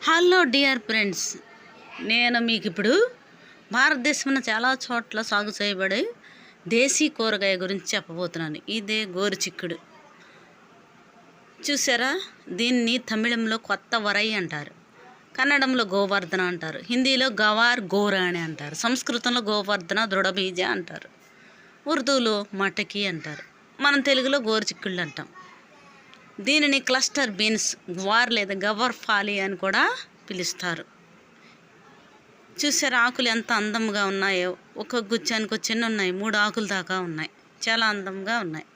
Hello dear friends, నేను మీకు ఇప్పుడు భారతదేశంలో చాలా చోట్ల సాగు చేయబడే దేశీ కూరగాయ గురించి చెప్పబోతున్నాను. ఇదే గోరుచిక్కుడు. చూసారా, దీన్ని తమిళంలో కొత్త వరై అంటారు, కన్నడంలో గోవర్ధన అంటారు, హిందీలో గవార్ గోరా అని అంటారు, సంస్కృతంలో గోవర్ధన దృఢబీజ అంటారు, ఉర్దూలో మటకి అంటారు, మనం తెలుగులో గోరుచిక్కుళ్ళు అంటాం. దీనిని క్లస్టర్ బీన్స్, గ్వార్ లేదా గవర్ ఫాలి అని కూడా పిలుస్తారు. చూసారా, ఆకులు ఎంత అందంగా ఉన్నాయో. ఒక గుచ్చానికి చిన్న ఉన్నాయి, 3 ఆకులు దాకా ఉన్నాయి, చాలా అందంగా ఉన్నాయి.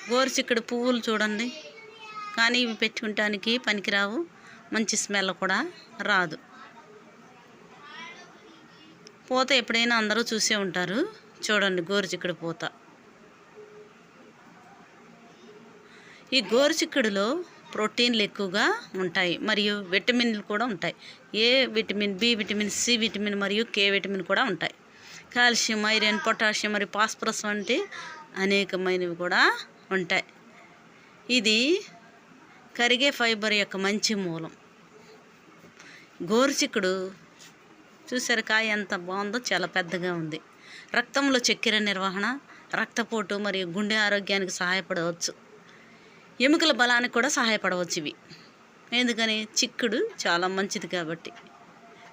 గోరుచిక్కుడు పువ్వులు చూడండి, కానీ ఇవి పెట్టుకుంటానికి పనికిరావు, మంచి స్మెల్ కూడా రాదు. పూత ఎప్పుడైనా అందరూ చూసే ఉంటారు. చూడండి గోరుచిక్కుడు పూత. ఈ గోరుచిక్కుడులో ప్రోటీన్లు ఎక్కువగా ఉంటాయి మరియు విటమిన్లు కూడా ఉంటాయి. A vitamin, B vitamin, C vitamin మరియు కే విటమిన్ కూడా ఉంటాయి. కాల్షియం, ఐరన్, పొటాషియం మరియు ఫాస్ఫరస్ వంటి అనేకమైనవి కూడా ఉంటాయి. ఇది కరిగే ఫైబర్ యొక్క మంచి మూలం. గోరుచిక్కుడు చూసారు, కాయ ఎంత బాగుందో, చాలా పెద్దగా ఉంది. రక్తంలో చక్కెర నిర్వహణ, రక్తపోటు మరియు గుండె ఆరోగ్యానికి సహాయపడవచ్చు. ఎముకల బలానికి కూడా సహాయపడవచ్చు ఇవి. ఎందుకని? చిక్కుడు చాలా మంచిది కాబట్టి.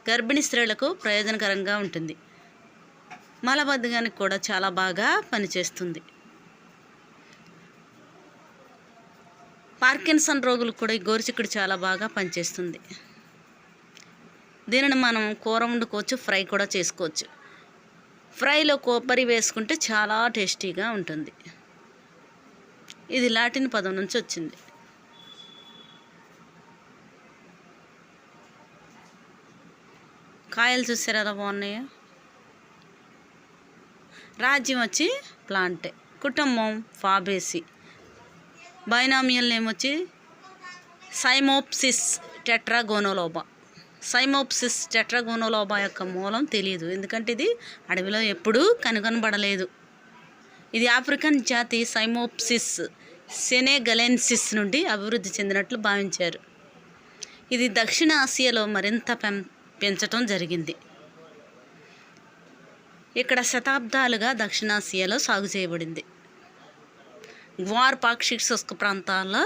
గర్భిణీ స్త్రీలకు ప్రయోజనకరంగా ఉంటుంది. మలబద్ధకానికి కూడా చాలా బాగా పనిచేస్తుంది. పార్కిన్సన్ రోగులకు కూడా ఈ గోరుచిక్కుడు చాలా బాగా పనిచేస్తుంది. దీనిని మనం కూర వండుకోవచ్చు, ఫ్రై కూడా చేసుకోవచ్చు. ఫ్రైలో కొబ్బరి వేసుకుంటే చాలా టేస్టీగా ఉంటుంది. ఇది లాటిన్ పదం నుంచి వచ్చింది. కాయలు చూసారా ఎలా బాగున్నాయో. రాజ్యం వచ్చి ప్లాంటే, కుటుంబం ఫాబేసి, బైనామియల్ నేమ్ వచ్చి సైమోప్సిస్ టెట్రాగోనోలోబా. సైమోప్సిస్ టెట్రాగోనోలోబా యొక్క మూలం తెలియదు, ఎందుకంటే ఇది అడవిలో ఎప్పుడూ కనుగొనబడలేదు. ఇది ఆఫ్రికన్ జాతి సైమోప్సిస్ సెనెగలెన్సిస్ నుండి అభివృద్ధి చెందినట్లు భావించారు. ఇది దక్షిణ ఆసియాలో మరింత పెంచటం జరిగింది. ఇక్కడ శతాబ్దాలుగా దక్షిణాసియాలో సాగు చేయబడింది. గ్వార్ పాక్షిక శుష్క ప్రాంతాల్లో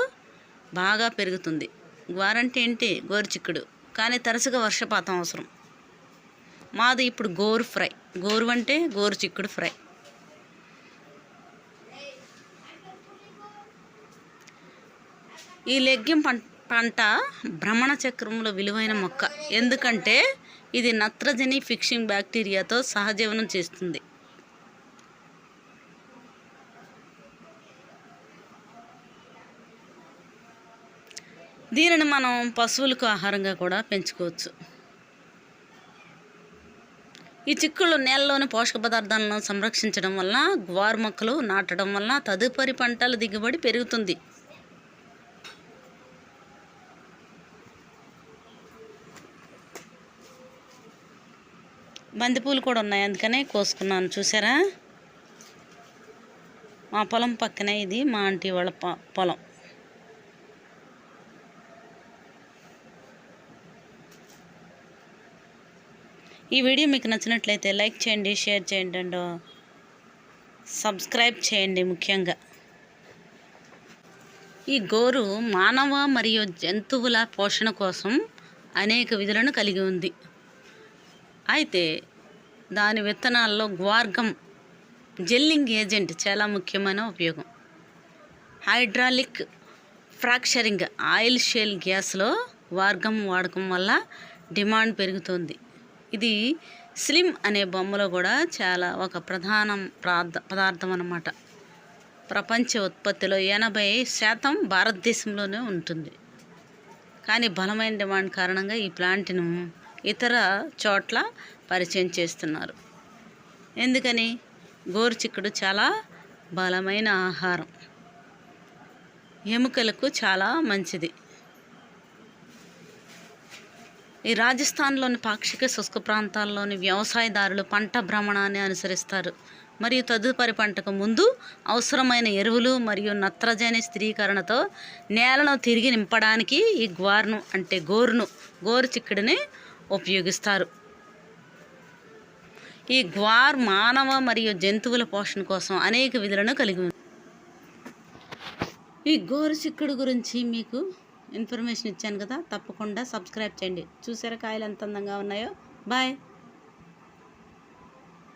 బాగా పెరుగుతుంది. గ్వార్ అంటే ఏంటి? గోరుచిక్కుడు, కానీ తరచుగా వర్షపాతం అవసరం. మాది ఇప్పుడు గోరు ఫ్రై. గోరు అంటే గోరుచిక్కుడు ఫ్రై. ఈ లెగ్యం పంట భ్రమణ చక్రంలో విలువైన మొక్క, ఎందుకంటే ఇది నత్రజని ఫిక్సింగ్ బ్యాక్టీరియాతో సహజీవనం చేస్తుంది. దీనిని మనం పశువులకు ఆహారంగా కూడా పెంచుకోవచ్చు. ఈ చిక్కుళ్ళు నేలలోని పోషక పదార్థాలను సంరక్షించడం వలన, గ్వార్ మొక్కలు నాటడం వలన తదుపరి పంటల దిగుబడి పెరుగుతుంది. బంతిపూలు కూడా ఉన్నాయి, అందుకనే కోసుకున్నాను. చూసారా, మా పొలం పక్కనే ఇది మా ఆంటీ వాళ్ళ పొలం. ఈ వీడియో మీకు నచ్చినట్లయితే లైక్ చేయండి, షేర్ చేయండి అండ్ సబ్స్క్రైబ్ చేయండి. ముఖ్యంగా ఈ గోరు మానవ మరియు జంతువుల పోషణ కోసం అనేక విధులను కలిగి ఉంది. అయితే దాని విత్తనాల్లో గ్వార్గమ్ జెల్లింగ్ ఏజెంట్ చాలా ముఖ్యమైన ఉపయోగం. హైడ్రాలిక్ ఫ్రాక్చరింగ్ ఆయిల్ షేల్ గ్యాస్లో గ్వార్గమ్ వాడకం వల్ల డిమాండ్ పెరుగుతుంది. ఇది స్లిమ్ అనే బొమ్మలో కూడా చాలా ఒక ప్రధాన పదార్థం అన్నమాట. ప్రపంచ ఉత్పత్తిలో 80% భారతదేశంలోనే ఉంటుంది. కానీ బలమైన డిమాండ్ కారణంగా ఈ ప్లాంట్ను ఇతర చోట్ల పరిచయం చేస్తున్నారు. ఎందుకని? గోరుచిక్కుడు చాలా బలమైన ఆహారం, ఎముకలకు చాలా మంచిది. ఈ రాజస్థాన్లోని పాక్షిక శుష్క ప్రాంతాల్లోని వ్యవసాయదారులు పంట భ్రమణాన్ని అనుసరిస్తారు. మరియు తదుపరి పంటకు ముందు అవసరమైన ఎరువులు మరియు నత్రజని స్థిరీకరణతో నేలను తిరిగి నింపడానికి ఈ గ్వార్ను అంటే గోరు చిక్కుడుని ఉపయోగిస్తారు. ఈ గ్వార్ మానవ మరియు జంతువుల పోషణ కోసం అనేక విధులను కలిగి ఉంది. ఈ గోరు చిక్కుడు గురించి మీకు ఇన్ఫర్మేషన్ ఇచ్చాను కదా, తప్పకుండా సబ్స్క్రైబ్ చేయండి. చూసారా కాయలు ఎంత అందంగా ఉన్నాయో. బాయ్.